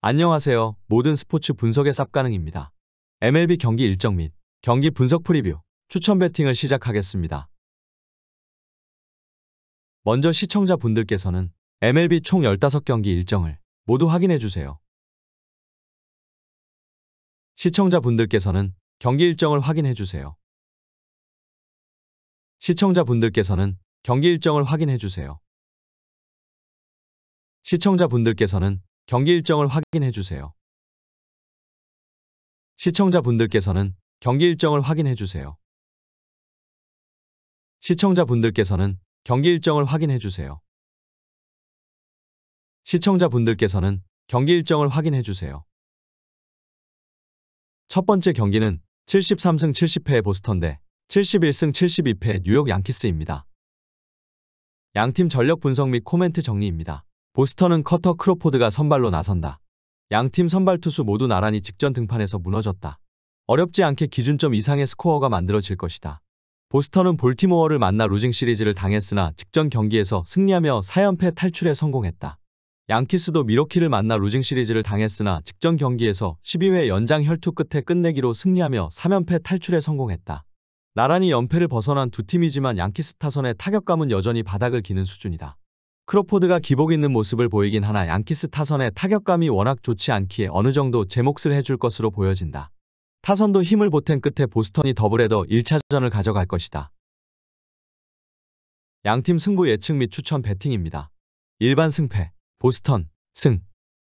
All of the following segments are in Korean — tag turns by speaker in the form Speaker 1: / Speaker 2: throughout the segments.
Speaker 1: 안녕하세요. 모든 스포츠 분석의 쌉가능입니다. MLB 경기 일정 및 경기 분석 프리뷰, 추천 배팅을 시작하겠습니다. 먼저 시청자분들께서는 MLB 총 15경기 일정을 모두 확인해주세요. 시청자분들께서는 경기 일정을 확인해주세요. 시청자분들께서는 경기 일정을 확인해주세요. 시청자분들께서는 경기 일정을 확인해주세요. 시청자분들께서는 경기 일정을 확인해주세요. 시청자분들께서는 경기 일정을 확인해주세요. 시청자분들께서는 경기 일정을 확인해주세요. 첫 번째 경기는 73승 70패의 보스턴 대 71승 72패의 뉴욕 양키스입니다. 양팀 전력 분석 및 코멘트 정리입니다. 보스턴은 커터 크로포드가 선발로 나선다. 양팀 선발 투수 모두 나란히 직전 등판에서 무너졌다. 어렵지 않게 기준점 이상의 스코어가 만들어질 것이다. 보스턴은 볼티모어를 만나 루징 시리즈를 당했으나 직전 경기에서 승리하며 4연패 탈출에 성공했다. 양키스도 미러키를 만나 루징 시리즈를 당했으나 직전 경기에서 12회 연장 혈투 끝에 끝내기로 승리하며 3연패 탈출에 성공했다. 나란히 연패를 벗어난 두 팀이지만 양키스 타선의 타격감은 여전히 바닥을 기는 수준이다. 크로포드가 기복 있는 모습을 보이긴 하나 양키스 타선의 타격감이 워낙 좋지 않기에 어느 정도 제 몫을 해줄 것으로 보여진다. 타선도 힘을 보탠 끝에 보스턴이 더블헤더 1차전을 가져갈 것이다. 양팀 승부 예측 및 추천 배팅입니다. 일반 승패, 보스턴, 승,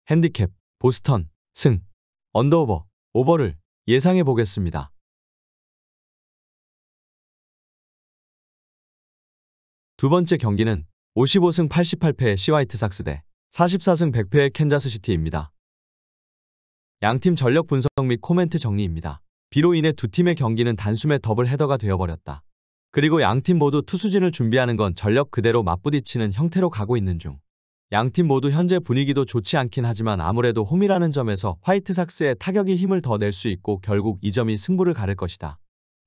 Speaker 1: 핸디캡, 보스턴, 승, 언더오버, 오버를 예상해 보겠습니다. 두 번째 경기는 55승 88패의 시화이트삭스 대 44승 100패의 캔자스시티입니다. 양팀 전력 분석 및 코멘트 정리입니다. 비로 인해 두 팀의 경기는 단숨에 더블 헤더가 되어버렸다. 그리고 양팀 모두 투수진을 준비하는 건 전력 그대로 맞부딪히는 형태로 가고 있는 중. 양팀 모두 현재 분위기도 좋지 않긴 하지만 아무래도 홈이라는 점에서 화이트삭스의 타격이 힘을 더 낼 수 있고 결국 이 점이 승부를 가를 것이다.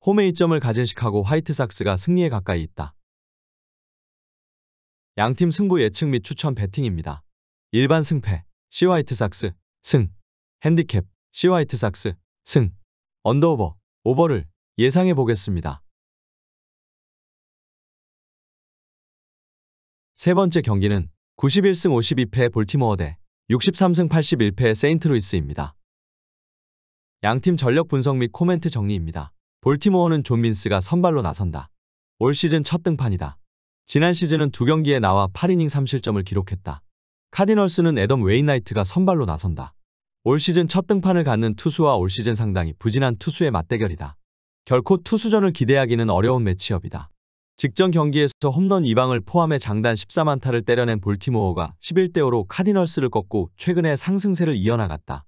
Speaker 1: 홈에 이점을 가진 시카고 화이트삭스가 승리에 가까이 있다. 양팀 승부 예측 및 추천 배팅입니다. 일반 승패, 시화이트삭스, 승, 핸디캡, 시화이트삭스, 승, 언더오버, 오버를 예상해 보겠습니다. 세 번째 경기는 91승 52패의 볼티모어 대 63승 81패의 세인트루이스입니다. 양팀 전력 분석 및 코멘트 정리입니다. 볼티모어는 존 민스가 선발로 나선다. 올 시즌 첫 등판이다. 지난 시즌은 두 경기에 나와 8이닝 3실점을 기록했다. 카디널스는 애덤 웨인라이트가 선발로 나선다. 올 시즌 첫 등판을 갖는 투수와 올 시즌 상당히 부진한 투수의 맞대결이다. 결코 투수전을 기대하기는 어려운 매치업이다. 직전 경기에서 홈런 2방을 포함해 장단 14만타를 때려낸 볼티모어가 11대5로 카디널스를 꺾고 최근에 상승세를 이어나갔다.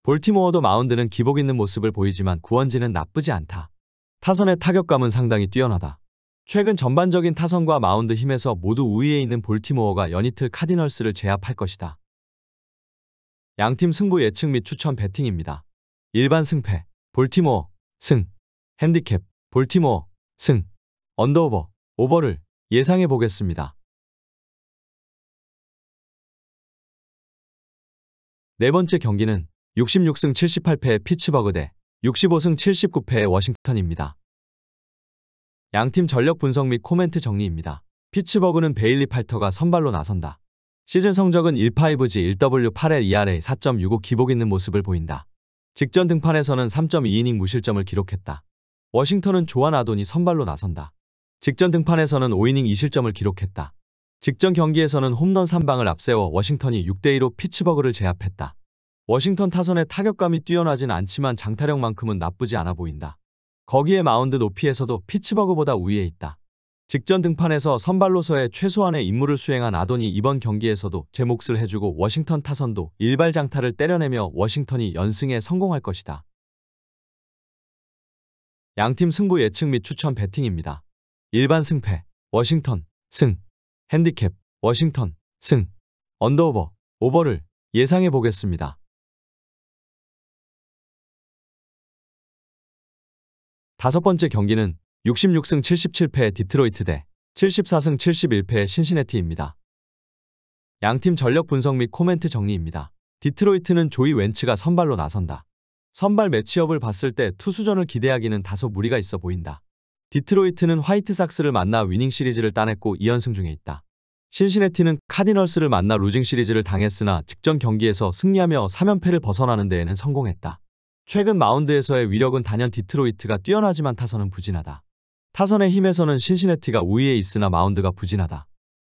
Speaker 1: 볼티모어도 마운드는 기복 있는 모습을 보이지만 구원진은 나쁘지 않다. 타선의 타격감은 상당히 뛰어나다. 최근 전반적인 타선과 마운드 힘에서 모두 우위에 있는 볼티모어가 연이틀 카디널스를 제압할 것이다. 양팀 승부 예측 및 추천 배팅입니다. 일반 승패, 볼티모어, 승, 핸디캡, 볼티모어, 승, 언더오버, 오버를 예상해 보겠습니다. 네 번째 경기는 66승 78패의 피츠버그 대 65승 79패의 워싱턴입니다. 양팀 전력 분석 및 코멘트 정리입니다. 피츠버그는 베일리 팔터가 선발로 나선다. 시즌 성적은 1파이브지 1W 8의 ERA 4.65 기복 있는 모습을 보인다. 직전 등판에서는 3.2이닝 무실점을 기록했다. 워싱턴은 조안 아돈이 선발로 나선다. 직전 등판에서는 5이닝 2실점을 기록했다. 직전 경기에서는 홈런 3방을 앞세워 워싱턴이 6대2로 피츠버그를 제압했다. 워싱턴 타선의 타격감이 뛰어나진 않지만 장타력만큼은 나쁘지 않아 보인다. 거기에 마운드 높이에서도 피츠버그보다 우위에 있다. 직전 등판에서 선발로서의 최소한의 임무를 수행한 아돈이 이번 경기에서도 제 몫을 해주고 워싱턴 타선도 일발 장타를 때려내며 워싱턴이 연승에 성공할 것이다. 양팀 승부 예측 및 추천 배팅입니다. 일반 승패, 워싱턴, 승, 핸디캡, 워싱턴, 승, 언더오버, 오버를 예상해 보겠습니다. 다섯 번째 경기는 66승 77패의 디트로이트 대 74승 71패의 신시내티입니다. 양팀 전력 분석 및 코멘트 정리입니다. 디트로이트는 조이 웬츠가 선발로 나선다. 선발 매치업을 봤을 때 투수전을 기대하기는 다소 무리가 있어 보인다. 디트로이트는 화이트삭스를 만나 위닝 시리즈를 따냈고 2연승 중에 있다. 신시내티는 카디널스를 만나 루징 시리즈를 당했으나 직전 경기에서 승리하며 3연패를 벗어나는 데에는 성공했다. 최근 마운드에서의 위력은 단연 디트로이트가 뛰어나지만 타선은 부진하다. 타선의 힘에서는 신시내티가 우위에 있으나 마운드가 부진하다.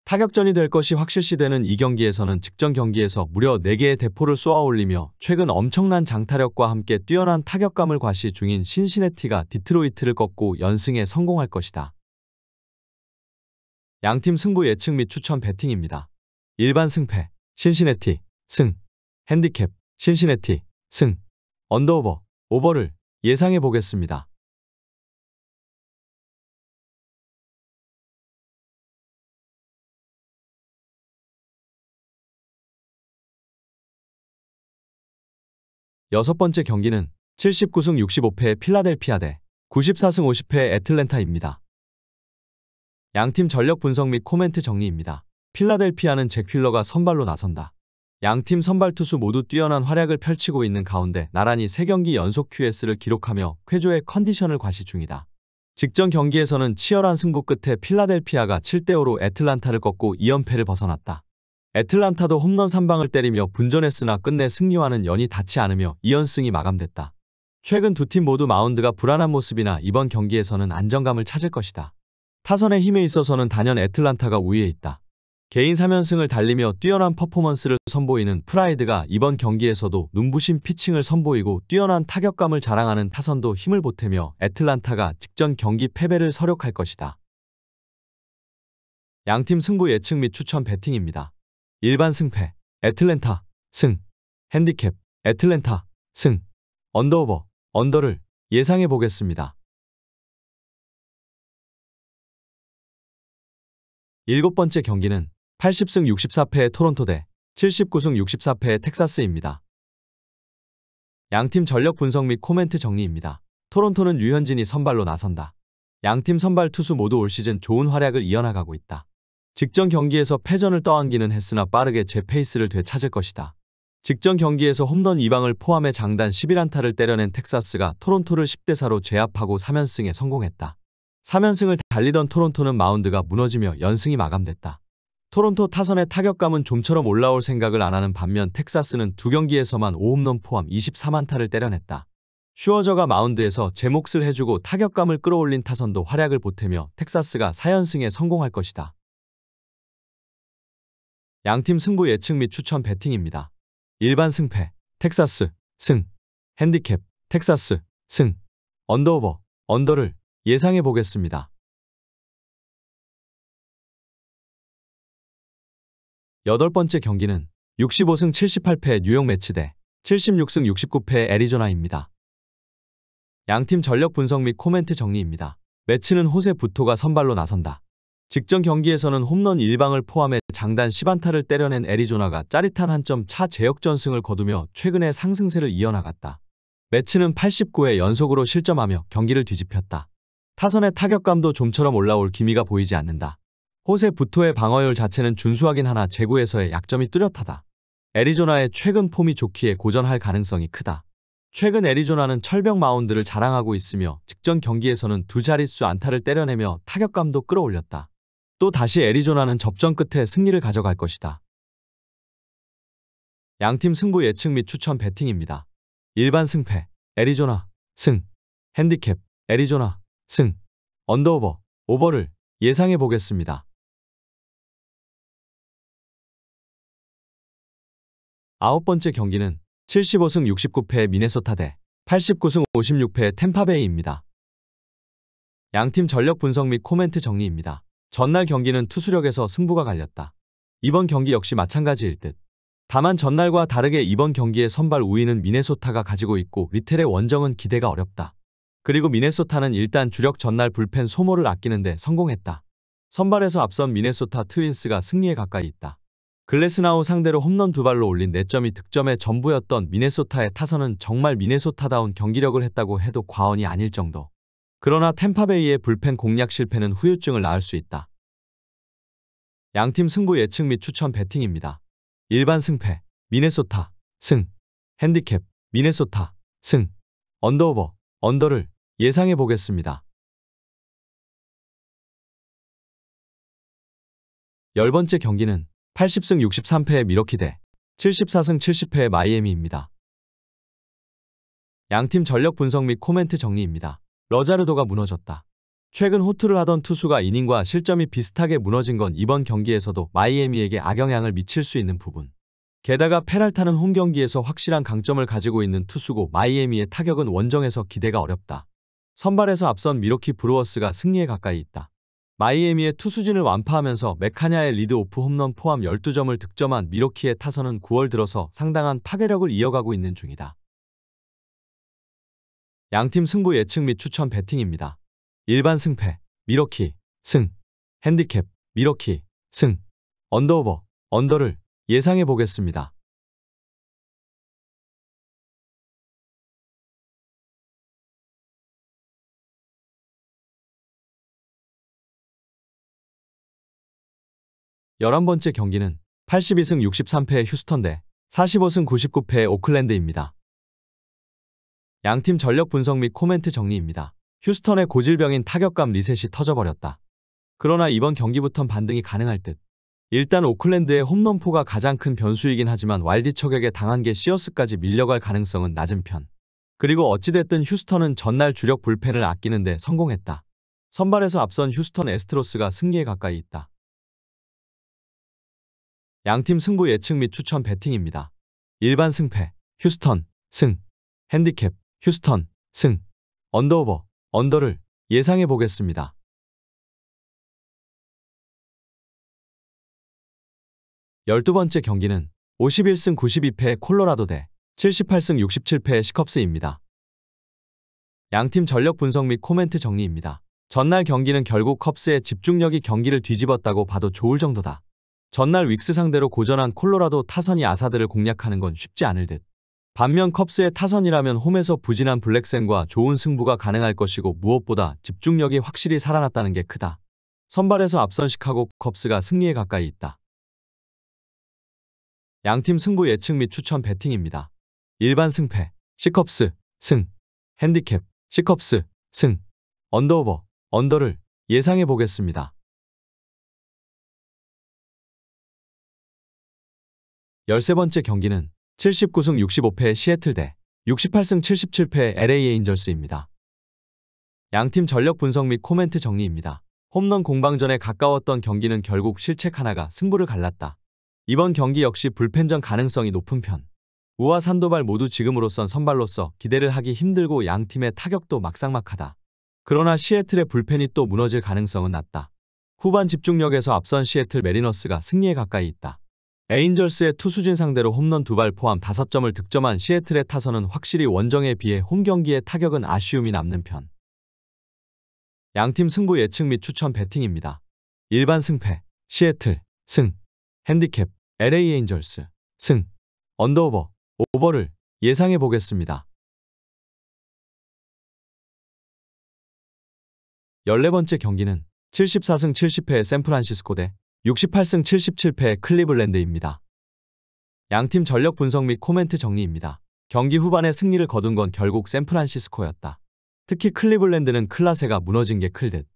Speaker 1: 타격전이 될 것이 확실시되는 이 경기에서는 직전 경기에서 무려 4개의 대포를 쏘아올리며 최근 엄청난 장타력과 함께 뛰어난 타격감을 과시 중인 신시내티가 디트로이트를 꺾고 연승에 성공할 것이다. 양팀 승부 예측 및 추천 배팅입니다. 일반 승패 신시내티 승, 핸디캡 신시내티 승, 언더오버 오버를 예상해 보겠습니다. 여섯 번째 경기는 79승 65패의 필라델피아 대 94승 50패의 애틀랜타입니다. 양팀 전력 분석 및 코멘트 정리입니다. 필라델피아는 잭 휠러가 선발로 나선다. 양팀 선발 투수 모두 뛰어난 활약을 펼치고 있는 가운데 나란히 3경기 연속 QS를 기록하며 쾌조의 컨디션을 과시 중이다. 직전 경기에서는 치열한 승부 끝에 필라델피아가 7대5로 애틀란타를 꺾고 2연패를 벗어났다. 애틀란타도 홈런 3방을 때리며 분전했으나 끝내 승리와는 연이 닿지 않으며 2연승이 마감됐다. 최근 두 팀 모두 마운드가 불안한 모습이나 이번 경기에서는 안정감을 찾을 것이다. 타선의 힘에 있어서는 단연 애틀란타가 우위에 있다. 개인 3연승을 달리며 뛰어난 퍼포먼스를 선보이는 프라이드가 이번 경기에서도 눈부신 피칭을 선보이고 뛰어난 타격감을 자랑하는 타선도 힘을 보태며 애틀란타가 직전 경기 패배를 서력할 것이다. 양팀 승부 예측 및 추천 배팅입니다. 일반 승패 애틀랜타 승, 핸디캡 애틀랜타 승, 언더오버 언더를 예상해 보겠습니다. 일곱 번째 경기는 80승 64패의 토론토 대 79승 64패의 텍사스입니다. 양팀 전력 분석 및 코멘트 정리입니다. 토론토는 류현진이 선발로 나선다. 양팀 선발 투수 모두 올 시즌 좋은 활약을 이어나가고 있다. 직전 경기에서 패전을 떠안기는 했으나 빠르게 제 페이스를 되찾을 것이다. 직전 경기에서 홈런 2방을 포함해 장단 11안타를 때려낸 텍사스가 토론토를 10대4로 제압하고 3연승에 성공했다. 3연승을 달리던 토론토는 마운드가 무너지며 연승이 마감됐다. 토론토 타선의 타격감은 좀처럼 올라올 생각을 안 하는 반면 텍사스는 두 경기에서만 5홈런 포함 23안타를 때려냈다. 슈어저가 마운드에서 제 몫을 해주고 타격감을 끌어올린 타선도 활약을 보태며 텍사스가 4연승에 성공할 것이다. 양팀 승부 예측 및 추천 배팅입니다. 일반 승패 텍사스 승, 핸디캡 텍사스 승, 언더오버 언더를 예상해 보겠습니다. 여덟 번째 경기는 65승 78패의 뉴욕 매치 대 76승 69패의 애리조나입니다. 양팀 전력 분석 및 코멘트 정리입니다. 매치는 호세 부토가 선발로 나선다. 직전 경기에서는 홈런 1방을 포함해 장단 10안타를 때려낸 애리조나가 짜릿한 한 점 차 제역전승을 거두며 최근의 상승세를 이어나갔다. 매치는 89회 연속으로 실점하며 경기를 뒤집혔다. 타선의 타격감도 좀처럼 올라올 기미가 보이지 않는다. 호세 부토의 방어율 자체는 준수하긴 하나 제구에서의 약점이 뚜렷하다. 애리조나의 최근 폼이 좋기에 고전할 가능성이 크다. 최근 애리조나는 철벽 마운드를 자랑하고 있으며 직전 경기에서는 두 자릿수 안타를 때려내며 타격감도 끌어올렸다. 또 다시 애리조나는 접전 끝에 승리를 가져갈 것이다. 양팀 승부 예측 및 추천 배팅입니다. 일반 승패 애리조나 승, 핸디캡 애리조나 승, 언더오버 오버를 예상해 보겠습니다. 아홉 번째 경기는 75승 69패의 미네소타 대 89승 56패의 템파베이입니다. 양팀 전력 분석 및 코멘트 정리입니다. 전날 경기는 투수력에서 승부가 갈렸다. 이번 경기 역시 마찬가지일 듯. 다만 전날과 다르게 이번 경기의 선발 우위는 미네소타가 가지고 있고 리텔의 원정은 기대가 어렵다. 그리고 미네소타는 일단 주력 전날 불펜 소모를 아끼는 데 성공했다. 선발에서 앞선 미네소타 트윈스가 승리에 가까이 있다. 글래스나우 상대로 홈런 2발로 올린 4점이 득점의 전부였던 미네소타의 타선은 정말 미네소타다운 경기력을 했다고 해도 과언이 아닐 정도. 그러나 템파베이의 불펜 공략 실패는 후유증을 낳을 수 있다. 양팀 승부 예측 및 추천 배팅입니다. 일반 승패 미네소타 승. 핸디캡, 미네소타, 승. 언더오버, 언더를 예상해 보겠습니다. 10번째 경기는 80승 63패의 미러키 대 74승 70패의 마이애미입니다. 양팀 전력 분석 및 코멘트 정리입니다. 러자르도가 무너졌다. 최근 호투를 하던 투수가 이닝과 실점이 비슷하게 무너진 건 이번 경기에서도 마이애미에게 악영향을 미칠 수 있는 부분. 게다가 페랄타는 홈 경기에서 확실한 강점을 가지고 있는 투수고 마이애미의 타격은 원정에서 기대가 어렵다. 선발에서 앞선 미러키 브루어스가 승리에 가까이 있다. 마이애미의 투수진을 완파하면서 메카냐의 리드오프 홈런 포함 12점을 득점한 미러키의 타선은 9월 들어서 상당한 파괴력을 이어가고 있는 중이다. 양팀 승부 예측 및 추천 배팅입니다. 일반 승패, 미러키, 승. 핸디캡, 미러키, 승. 언더오버, 언더를 예상해 보겠습니다. 열한 번째 경기는 82승 63패의 휴스턴 대 45승 99패의 오클랜드입니다. 양팀 전력 분석 및 코멘트 정리입니다. 휴스턴의 고질병인 타격감 리셋이 터져버렸다. 그러나 이번 경기부턴 반등이 가능할 듯. 일단 오클랜드의 홈런포가 가장 큰 변수이긴 하지만 왈디척에게 당한 게 시어스까지 밀려갈 가능성은 낮은 편. 그리고 어찌됐든 휴스턴은 전날 주력 불펜을 아끼는 데 성공했다. 선발에서 앞선 휴스턴 애스트로스가 승리에 가까이 있다. 양팀 승부 예측 및 추천 배팅입니다. 일반 승패, 휴스턴, 승. 핸디캡, 휴스턴, 승. 언더오버, 언더를 예상해 보겠습니다. 열두 번째 경기는 51승 92패의 콜로라도 대 78승 67패의 시컵스입니다. 양팀 전력 분석 및 코멘트 정리입니다. 전날 경기는 결국 컵스의 집중력이 경기를 뒤집었다고 봐도 좋을 정도다. 전날 윅스 상대로 고전한 콜로라도 타선이 아사드를 공략하는 건 쉽지 않을 듯. 반면 컵스의 타선이라면 홈에서 부진한 블랙센과 좋은 승부가 가능할 것이고 무엇보다 집중력이 확실히 살아났다는 게 크다. 선발에서 앞선 시카고 컵스가 승리에 가까이 있다. 양팀 승부 예측 및 추천 배팅입니다. 일반 승패, 시컵스, 승. 핸디캡, 시컵스, 승. 언더오버, 언더를 예상해 보겠습니다. 13번째 경기는 79승 65패의 시애틀 대 68승 77패의 LA 에인절스입니다. 양팀 전력 분석 및 코멘트 정리입니다. 홈런 공방전에 가까웠던 경기는 결국 실책 하나가 승부를 갈랐다. 이번 경기 역시 불펜전 가능성이 높은 편. 우와 산도발 모두 지금으로선 선발로서 기대를 하기 힘들고 양팀의 타격도 막상막하다. 그러나 시애틀의 불펜이 또 무너질 가능성은 낮다. 후반 집중력에서 앞선 시애틀 메리너스가 승리에 가까이 있다. 에인절스의 투수진 상대로 홈런 2발 포함 5점을 득점한 시애틀의 타선은 확실히 원정에 비해 홈경기의 타격은 아쉬움이 남는 편. 양팀 승부 예측 및 추천 배팅입니다. 일반 승패, 시애틀, 승. 핸디캡, LA 에인절스, 승. 언더오버, 오버를 예상해 보겠습니다. 14번째 경기는 74승 70패의 샌프란시스코 대 68승 77패의 클리블랜드입니다. 양팀 전력 분석 및 코멘트 정리입니다. 경기 후반에 승리를 거둔 건 결국 샌프란시스코였다. 특히 클리블랜드는 클라세가 무너진 게 클 듯.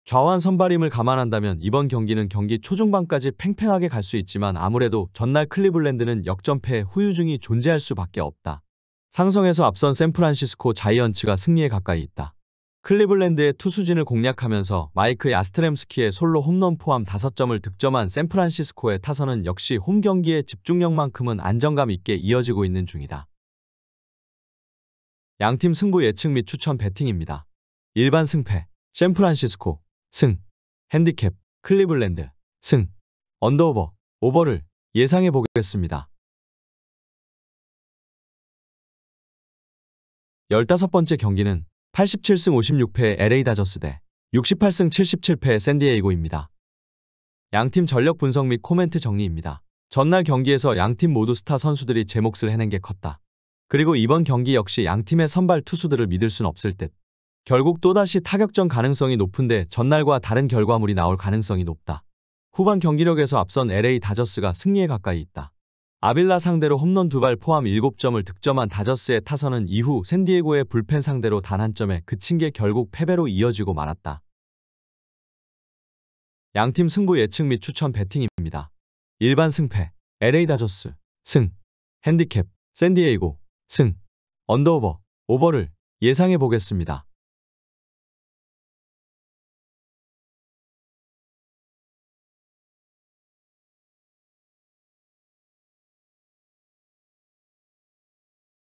Speaker 1: 좌완 선발임을 감안한다면 이번 경기는 경기 초중반까지 팽팽하게 갈 수 있지만 아무래도 전날 클리블랜드는 역전패의 후유증이 존재할 수밖에 없다. 상성에서 앞선 샌프란시스코 자이언츠가 승리에 가까이 있다. 클리블랜드의 투수진을 공략하면서 마이크 야스트렘스키의 솔로 홈런 포함 5점을 득점한 샌프란시스코의 타선은 역시 홈경기의 집중력만큼은 안정감 있게 이어지고 있는 중이다. 양팀 승부 예측 및 추천 배팅입니다. 일반 승패, 샌프란시스코, 승. 핸디캡, 클리블랜드, 승. 언더오버, 오버를 예상해 보겠습니다. 15번째 경기는 87승 56패의 LA 다저스 대 68승 77패의 샌디에이고입니다. 양팀 전력 분석 및 코멘트 정리입니다. 전날 경기에서 양팀 모두 스타 선수들이 제 몫을 해낸 게 컸다. 그리고 이번 경기 역시 양팀의 선발 투수들을 믿을 순 없을 듯. 결국 또다시 타격전 가능성이 높은데 전날과 다른 결과물이 나올 가능성이 높다. 후반 경기력에서 앞선 LA 다저스가 승리에 가까이 있다. 아빌라 상대로 홈런 2발 포함 7점을 득점한 다저스의 타선은 이후 샌디에고의 불펜 상대로 단 한 점에 그친 게 결국 패배로 이어지고 말았다. 양팀 승부 예측 및 추천 배팅입니다. 일반 승패 LA 다저스 승, 핸디캡 샌디에이고 승, 언더오버 오버를 예상해 보겠습니다.